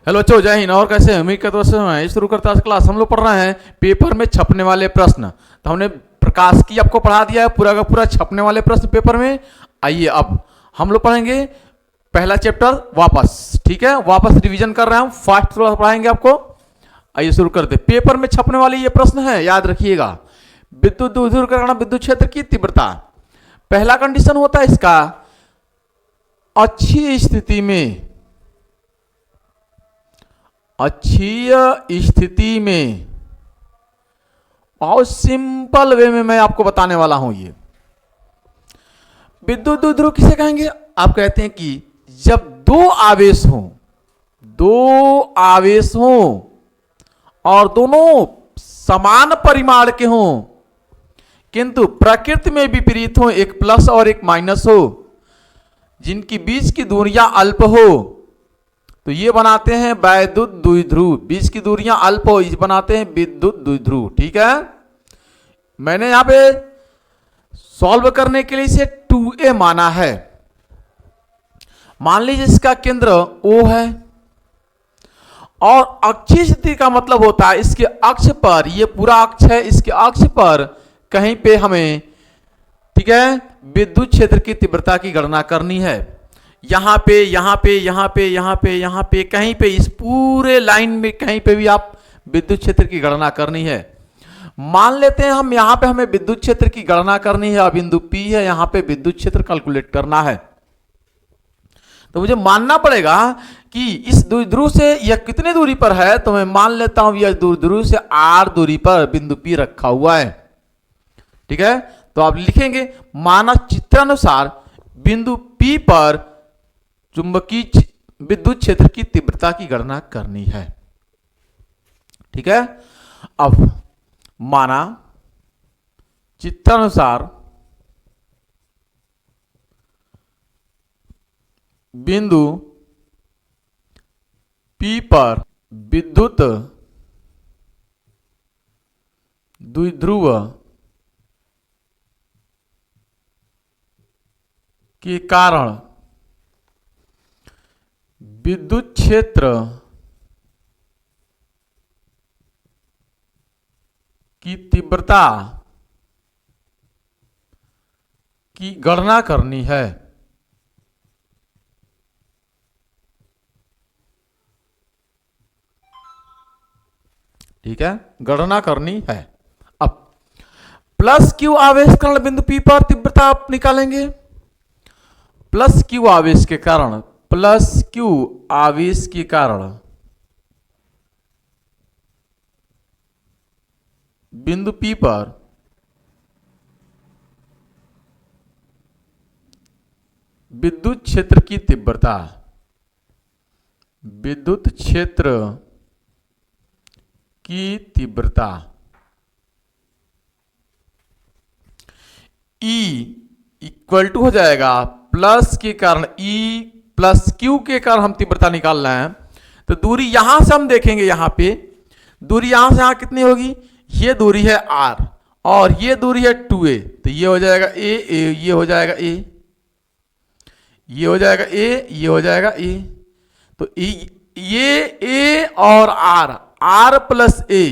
Hello बच्चों, जय हिंद। और कैसे हैं? उम्मीद करते हैं शुरू करता है क्लास। हम लोग पढ़ रहे हैं पेपर में छपने वाले प्रश्न। तो हमने प्रकाश की आपको पढ़ा दिया है पूरा का पूरा छपने वाले प्रश्न पेपर में। आइए अब हम लोग पढ़ेंगे पहला चैप्टर वापस। ठीक है, वापस रिवीजन कर रहे हैं हम, फास्ट थोड़ा पढ़ाएंगे आपको। आइए शुरू करते। पेपर में छपने वाले ये प्रश्न है, याद रखिएगा। विद्युत ध्रुवीकरण विद्युत क्षेत्र की तीव्रता। पहला कंडीशन होता है इसका, अच्छी स्थिति में, अच्छी स्थिति में, बहुत सिंपल वे में मैं आपको बताने वाला हूं। ये विद्युत द्विध्रुव किसे कहेंगे? आप कहते हैं कि जब दो आवेश हों और दोनों समान परिमाण के हों किंतु प्रकृति में विपरीत हो, एक प्लस और एक माइनस हो, जिनकी बीच की दूरियां अल्प हो, तो ये बनाते हैं वैद्युत द्विध्रुव। बीच की दूरियां अल्प हो, इसे बनाते हैं विद्युत द्विध्रुव। ठीक है, मैंने यहां पे सॉल्व करने के लिए इसे 2a माना है। मान लीजिए इसका केंद्र O है और अक्षीय स्थिति का मतलब होता है इसके अक्ष पर, ये पूरा अक्ष है, इसके अक्ष पर कहीं पे हमें, ठीक है, विद्युत क्षेत्र की तीव्रता की गणना करनी है। यहां पे, यहां पे, यहां पे, यहां पे, यहां पे, कहीं पे, इस पूरे लाइन में कहीं पे भी आप विद्युत क्षेत्र की गणना करनी है। मान लेते हैं हम यहां पे हमें विद्युत क्षेत्र की गणना करनी है, बिंदु P है, यहां पे विद्युत क्षेत्र कैलकुलेट करना है। तो मुझे मानना पड़ेगा कि इस द्विध्रुव से यह कितने दूरी पर है, तो मैं मान लेता हूं यह द्विध्रुव से r दूरी पर बिंदु P रखा हुआ है। ठीक है, तो आप लिखेंगे मानक चित्रानुसार बिंदु P पर चुंबकीय विद्युत क्षेत्र की तीव्रता की गणना करनी है। ठीक है, अब माना चित्रानुसार बिंदु P पर विद्युत द्विध्रुव के कारण विद्युत क्षेत्र की तीव्रता की गणना करनी है। ठीक है, गणना करनी है। अब प्लस क्यू आवेश कारण बिंदु P पर तीव्रता आप निकालेंगे। प्लस क्यू आवेश के कारण, प्लस क्यू आवेश के कारण बिंदु P पर विद्युत क्षेत्र की तीव्रता, विद्युत क्षेत्र की तीव्रता E इक्वल टू हो जाएगा प्लस के कारण, E प्लस Q के कारण हम तीव्रता निकाल रहे हैं। तो दूरी यहां से हम देखेंगे, यहां पे दूरी यहां से यहां कितनी होगी, ये दूरी है R और ये दूरी है 2a, तो ये हो जाएगा a, ये हो जाएगा a, ये हो जाएगा a, ये हो जाएगा a। तो ये a और R प्लस a,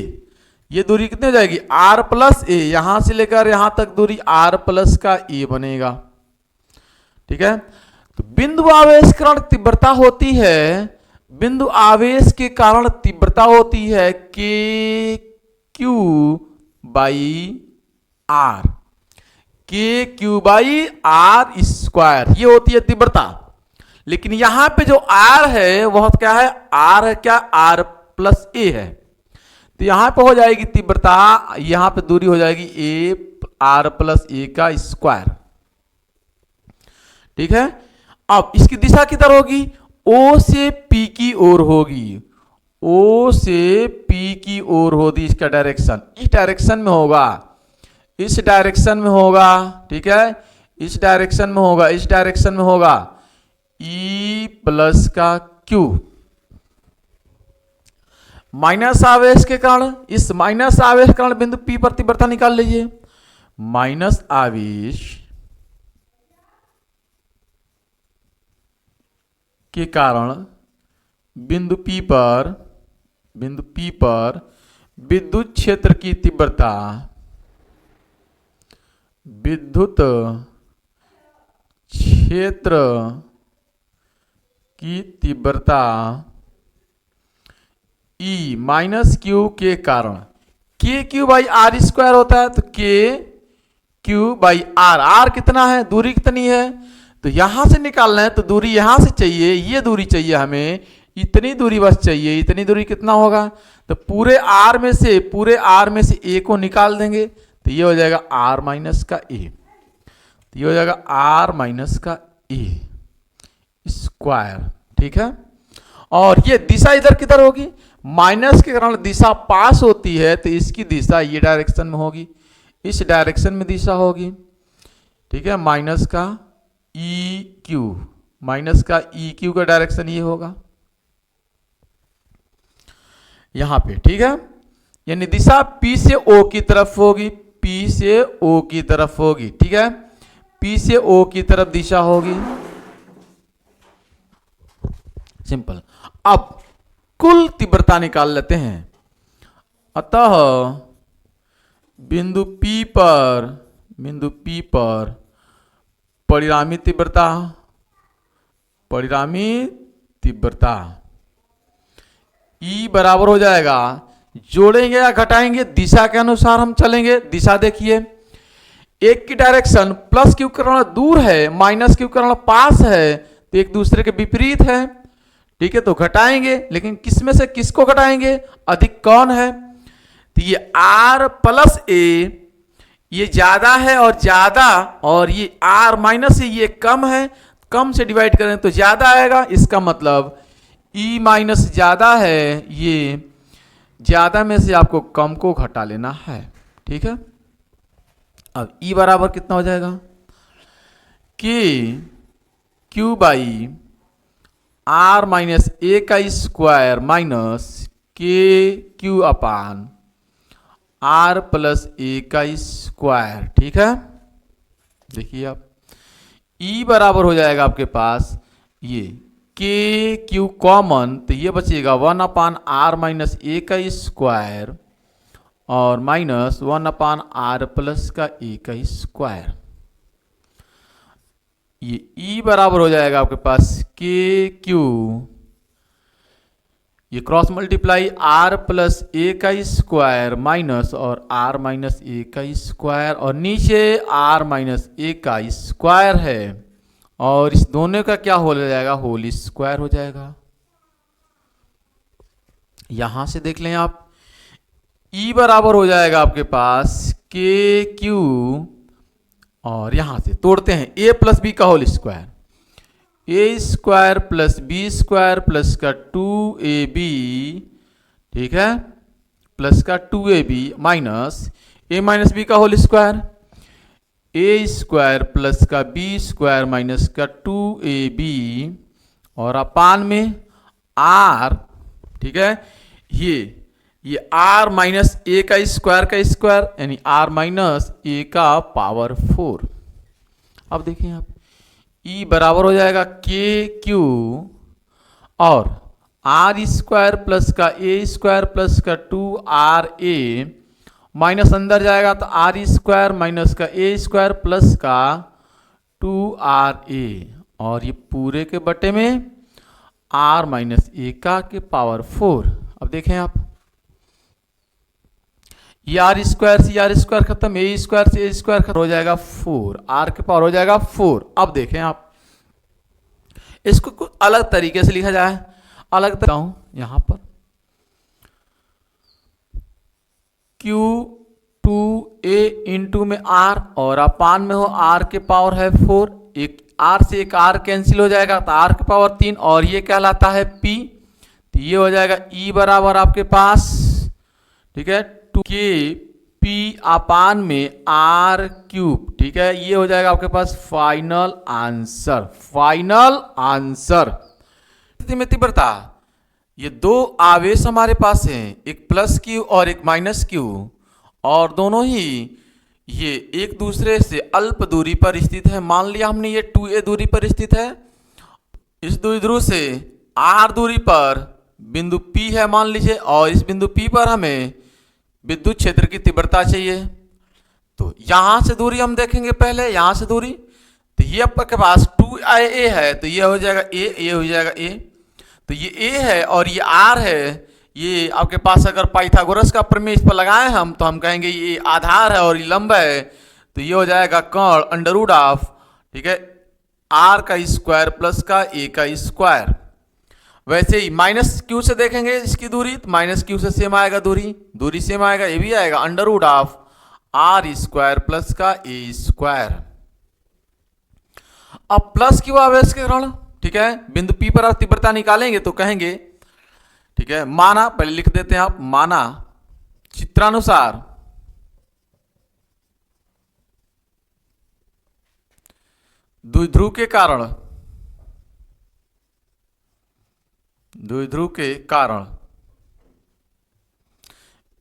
ये दूरी कितनी हो जाएगी, R प्लस a। यहां से लेकर यहां तक दूरी R प्लस का a बनेगा। ठीक है, तो बिंदु आवेश के कारण तीव्रता होती है, बिंदु आवेश के कारण तीव्रता होती है के क्यू बाई आर, के क्यू बाई आर स्क्वायर, ये होती है तीव्रता। लेकिन यहां पे जो आर है वह क्या है, आर है क्या, आर प्लस ए है। तो यहां पे हो जाएगी तीव्रता, यहां पे दूरी हो जाएगी ए आर प्लस ए का स्क्वायर। ठीक है, अब इसकी दिशा किधर होगी, ओ से पी की ओर होगी, ओ से पी की ओर होगी इसका डायरेक्शन, इस डायरेक्शन में होगा, इस डायरेक्शन में होगा। ठीक है, इस डायरेक्शन में होगा, इस डायरेक्शन में होगा, E प्लस का Q। माइनस आवेश के कारण, इस माइनस आवेश के कारण बिंदु P पर तीव्रता निकाल लीजिए। माइनस आवेश के कारण बिंदु P पर विद्युत क्षेत्र की तीव्रता, विद्युत क्षेत्र की तीव्रता E माइनस क्यू के कारण, के क्यू बाई आर स्क्वायर होता है, तो k q by are, are कितना है, दूरी कितनी है, तो यहां से निकालना है, तो दूरी यहां से चाहिए, ये दूरी चाहिए हमें, इतनी दूरी बस चाहिए, इतनी दूरी कितना होगा, तो पूरे आर में से ए को निकाल देंगे, तो ये हो जाएगा आर माइनस का ए, तो ये हो जाएगा आर माइनस का ए स्क्वायर, ठीक है। और ये दिशा इधर किधर होगी, माइनस के कारण दिशा पास होती है, तो इसकी दिशा ये डायरेक्शन में होगी, इस डायरेक्शन में दिशा होगी, ठीक है। माइनस का ई क्यू का डायरेक्शन ये होगा यहां पे, ठीक है। यानी दिशा P से O की तरफ होगी, P से O की तरफ होगी, ठीक है, P से O की तरफ दिशा होगी, सिंपल। अब कुल तीव्रता निकाल लेते हैं। अतः बिंदु P पर परिणामी तीव्रता E बराबर हो जाएगा, जोड़ेंगे या घटाएंगे, दिशा के अनुसार हम चलेंगे। दिशा देखिए, एक की डायरेक्शन प्लस क्यू करण दूर है, माइनस क्यू करण पास है, तो एक दूसरे के विपरीत है, ठीक है, तो घटाएंगे, लेकिन किसमें से किसको घटाएंगे, अधिक कौन है, तो ये R प्लस ए, ये ज्यादा है और ये R माइनस है, ये कम है, कम से डिवाइड करें तो ज्यादा आएगा, इसका मतलब E माइनस ज्यादा है, ये ज्यादा में से आपको कम को घटा लेना है, ठीक है। अब E बराबर कितना हो जाएगा, k q by are minus ए का स्क्वायर माइनस के क्यू अपान आर प्लस ए का स्क्वायर, ठीक है। देखिए आप E बराबर हो जाएगा आपके पास ये के क्यू कॉमन, तो ये बचेगा 1/r माइनस ए का स्क्वायर और माइनस 1/r प्लस का ए का स्क्वायर। ये E बराबर हो जाएगा आपके पास के क्यू, ये क्रॉस मल्टीप्लाई r प्लस ए का स्क्वायर माइनस और r माइनस ए का स्क्वायर, और नीचे r माइनस ए का स्क्वायर है, और इस दोनों का क्या हो जाएगा, होल स्क्वायर हो जाएगा। यहां से देख लें आप, E बराबर हो जाएगा आपके पास के क्यू, और यहां से तोड़ते हैं a प्लस बी का whole square, a square plus b square plus का 2ab, ठीक है, प्लस का 2ab minus a minus b का whole square, a square plus का बी स्क्वायर माइनस का 2ab, और अपान में r, ठीक है, ये r माइनस ए का स्क्वायर यानी r माइनस ए का पावर 4। अब देखिए आप, E बराबर हो जाएगा के क्यू और आर स्क्वायर प्लस का ए स्क्वायर प्लस का 2ra माइनस अंदर जाएगा तो आर स्क्वायर माइनस का ए स्क्वायर प्लस का 2ra, और ये पूरे के बटे में r माइनस ए का के पावर 4। अब देखें आप, ये आर स्क्वायर खत्म, ए स्क्वायर से ए स्क्वायर खत्म हो जाएगा 4, r के पावर हो जाएगा 4। अब देखें आप, इसको कुछ अलग तरीके से लिखा जाए, अलग तरह हूं यहां पर Q2a इंटू में r और अपान में हो r के पावर है 4, एक r से एक r कैंसिल हो जाएगा तो r के पावर 3, और ये कहलाता है p, तो ये हो जाएगा E बराबर आपके पास, ठीक है, 2k p अपान में r क्यूब, ठीक है, ये हो जाएगा आपके पास फाइनल आंसर। में तीव्रता, ये दो आवेश हमारे पास हैं, एक प्लस क्यू और एक माइनस क्यू, और दोनों ही ये एक दूसरे से अल्प दूरी पर स्थित है। मान लिया हमने ये 2a दूरी पर स्थित है, इस द्विध्रुव से आर दूरी पर बिंदु P है मान लीजिए, और इस बिंदु P पर हमें विद्युत क्षेत्र की तीव्रता चाहिए। तो यहां से दूरी हम देखेंगे पहले, यहां से दूरी, तो ये आपके पास 2a है, तो ये हो जाएगा a, ये हो जाएगा a, तो ये a है और ये r है। ये आपके पास अगर पाइथागोरस का प्रमेय इस पर लगाए हम, तो हम कहेंगे ये आधार है और ये लंब है, तो ये हो जाएगा कर्ण अंडर रूट ऑफ, ठीक है, r का स्क्वायर प्लस का a का स्क्वायर। वैसे ही माइनस क्यू से देखेंगे इसकी दूरी, तो माइनस क्यू से सेम आएगा, दूरी सेम आएगा, ये भी आएगा under root of r square plus का a स्क्वायर। अब प्लस क्यू आवेश के कारण, ठीक है, बिंदु P पर तीव्रता निकालेंगे तो कहेंगे, ठीक है, माना, पहले लिख देते हैं आप, माना चित्रानुसार द्विध्रुव के कारण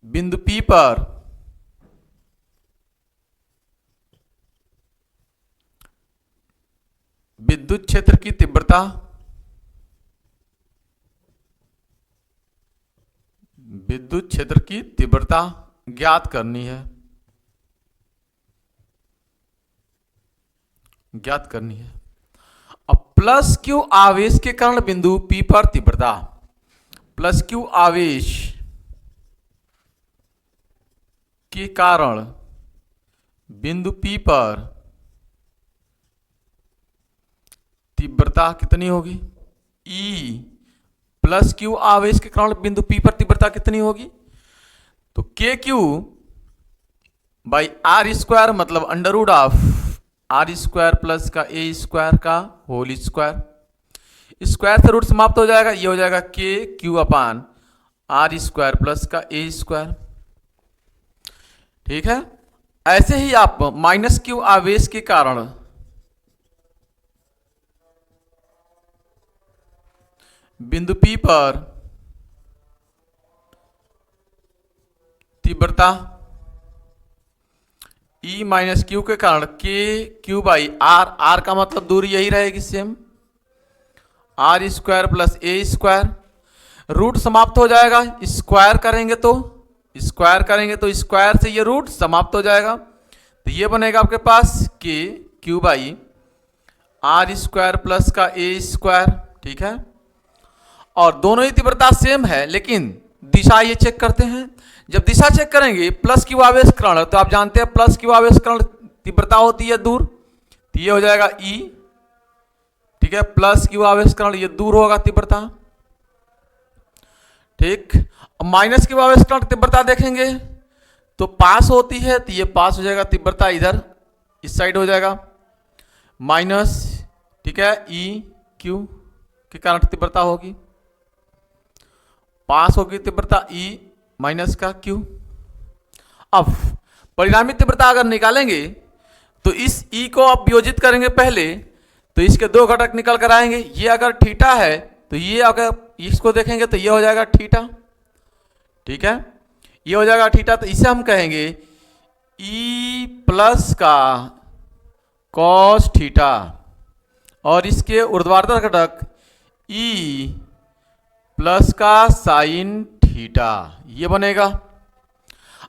बिंदु P पर विद्युत क्षेत्र की तीव्रता ज्ञात करनी है, अब प्लस क्यू आवेश के कारण बिंदु P पर तीव्रता, प्लस क्यू आवेश के कारण बिंदु P पर तीव्रता कितनी होगी, E प्लस क्यू आवेश के कारण बिंदु P पर तीव्रता कितनी होगी, तो k q by r square, मतलब under root of r square plus का ए स्क्वायर का होल स्क्वायर, स्क्वायर से रूट समाप्त हो जाएगा, ये हो जाएगा k q upon r square plus का ए स्क्वायर। ठीक है, ऐसे ही आप माइनस क्यू आवेश के कारण बिंदु P पर तीव्रता E माइनस क्यू के कारण के क्यू बाई आर, आर का मतलब दूरी यही रहेगी same, r square plus a square, root समाप्त हो जाएगा, स्क्वायर करेंगे तो स्क्वायर से ये रूट समाप्त हो जाएगा, तो ये बनेगा आपके पास k q by r square plus का ए स्क्वायर। ठीक है, और दोनों ही तीव्रता सेम है, लेकिन दिशा ये चेक करते हैं। जब दिशा चेक करेंगे प्लस क्यू आवेश करण, तो आप जानते हैं प्लस क्यू आवेश करण तीव्रता होती है दूर, तो ये हो जाएगा E। ठीक है, प्लस क्यू आवेश करण ये दूर होगा तीव्रता। ठीक, अब माइनस क्यू आवेश करण तीव्रता देखेंगे तो पास होती है, तो ये पास हो जाएगा, तीव्रता इधर इस साइड हो जाएगा माइनस। ठीक है, E क्यू के कारण तीव्रता होगी, पास होगी तीव्रता E माइनस का Q। अब परिणामी तीव्रता अगर निकालेंगे तो इस E को आप वियोजित करेंगे पहले, तो इसके दो घटक निकल कर आएंगे। ये अगर थीटा है तो ये अगर इसको देखेंगे तो ये हो जाएगा थीटा। ठीक है, ये हो जाएगा थीटा, तो इसे हम कहेंगे E प्लस का कॉस थीटा, और इसके ऊर्ध्वाधर घटक E प्लस का साइन थीटा, ये बनेगा।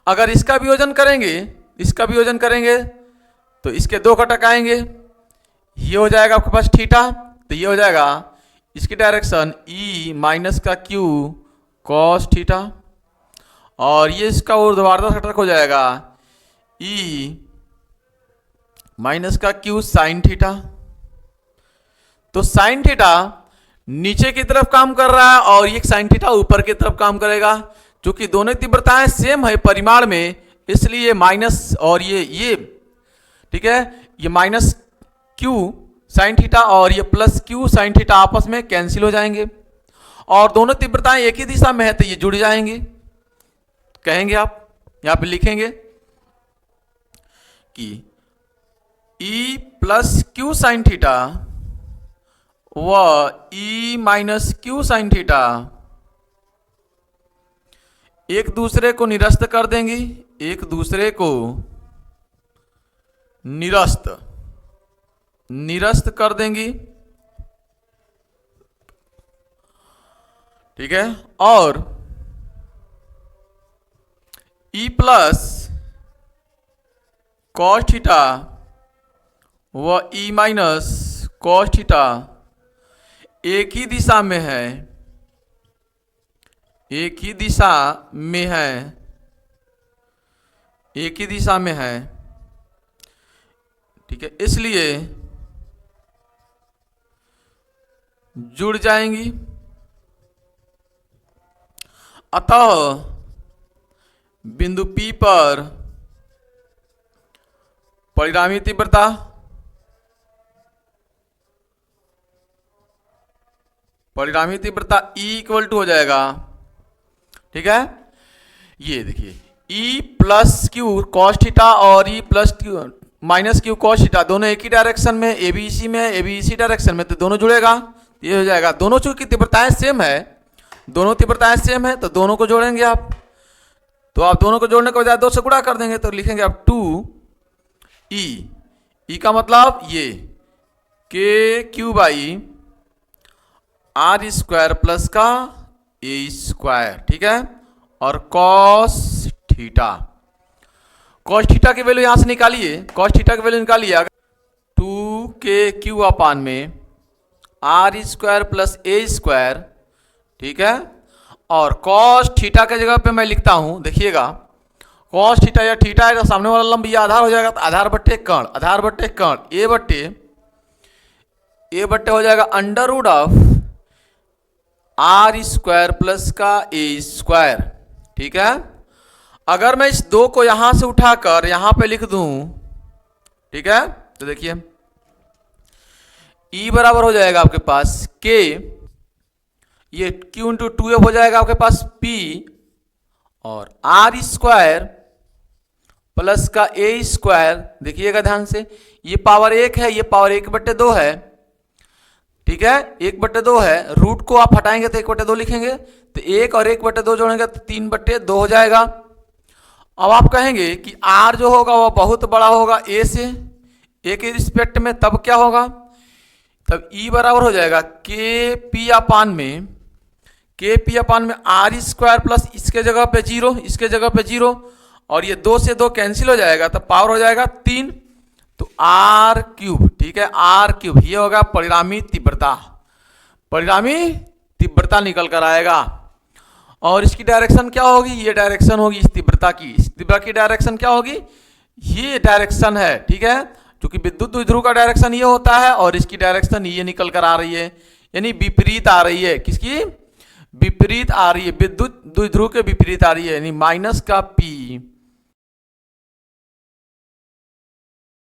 अगर इसका वियोजन करेंगे तो इसके दो घटक आएंगे, ये हो जाएगा आपके पास थीटा, तो ये हो जाएगा इसकी डायरेक्शन E माइनस का Q कॉस थीटा, और ये इसका ऊर्ध्वाधर घटक हो जाएगा E माइनस का Q साइन थीटा। तो साइन थीटा नीचे की तरफ काम कर रहा है और ये साइन थीटा ऊपर की तरफ काम करेगा, क्योंकि दोनों तीव्रताएं सेम है परिमाण में, इसलिए माइनस और ये ठीक है, ये माइनस क्यू साइन थीटा और ये प्लस क्यू साइन थीटा आपस में कैंसिल हो जाएंगे, और दोनों तीव्रताएं एक ही दिशा में है तो ये जुड़ जाएंगे। कहेंगे आप यहां पे लिखेंगे कि E plus Q sine theta व E minus Q sine theta एक दूसरे को निरस्त कर देंगी, निरस्त कर देंगी, ठीक है, और E प्लस कॉस थीटा व E माइनस कॉस थीटा एक ही दिशा में है, एक ही दिशा में है, एक ही दिशा में है, ठीक है, इसलिए जुड़ जाएंगी। अतः बिंदु P पर परिणामी तीव्रता E इक्वल टू हो जाएगा, ठीक है, ये देखिए E plus Q cos theta और E plus Q minus Q cos theta दोनों एक ही डायरेक्शन में, ए बी सी में, ए बी सी डायरेक्शन में, तो दोनों जुड़ेगा, ये हो जाएगा। दोनों चूंकि तीव्रताएं सेम है, दोनों तीव्रताएं सेम है, तो दोनों को जोड़ेंगे आप, तो आप दोनों को जोड़ने के बजाय 2 से गुणा कर देंगे, तो लिखेंगे आप 2E का मतलब ये k q by r square plus का ए स्क्वायर, ठीक है, और कॉस थीटा, कॉस थीटा की वैल्यू यहां से निकालिए, कॉस थीटा की वैल्यू निकालिए, अगर 2k अपान में r square plus a square, ठीक है, और कॉस थीटा के जगह पे मैं लिखता हूं, देखिएगा कॉस थीटा या थीटा है तो सामने वाला लंब ये आधार हो जाएगा, तो आधार बट्टे कर्ण, आधार बट्टे कर्ण, ए बट्टे हो जाएगा under root of r square plus का ए स्क्वायर, ठीक है। अगर मैं इस 2 को यहां से उठाकर यहां पे लिख दूं, ठीक है, तो देखिए E बराबर हो जाएगा आपके पास K, ये Q इंटू 2F हो जाएगा आपके पास P, और आर स्क्वायर प्लस का ए स्क्वायर, देखिएगा ध्यान से, ये पावर 1 है, ये पावर 1/2 है, ठीक है, 1/2 है, रूट को आप हटाएंगे तो 1/2 लिखेंगे, तो 1 और 1/2 जोड़ेंगे तो 3/2 हो जाएगा। अब आप कहेंगे कि R जो होगा वह बहुत बड़ा होगा A से, A के रिस्पेक्ट में, तब क्या होगा, तब E बराबर हो जाएगा KP अपान में आर स्क्वायर प्लस इसके जगह पे 0, इसके जगह पे 0, और ये 2 से 2 कैंसिल हो जाएगा, तब पावर हो जाएगा 3, तो आर क्यूब, ठीक है, आर क्यूब, ये होगा परिणामी तीव्रता, परिणामी तीव्रता निकल कर आएगा। और इसकी डायरेक्शन क्या होगी, ये डायरेक्शन होगी इस तीव्रता की, इस तीव्रता की डायरेक्शन क्या होगी, ये डायरेक्शन है, ठीक है, क्योंकि विद्युत द्विध्रुव का डायरेक्शन ये होता है और इसकी डायरेक्शन ये निकल कर आ रही है, यानी विपरीत आ रही है, किसकी विपरीत आ रही है, विद्युत द्विध्रुव के विपरीत आ रही है, यानी माइनस का P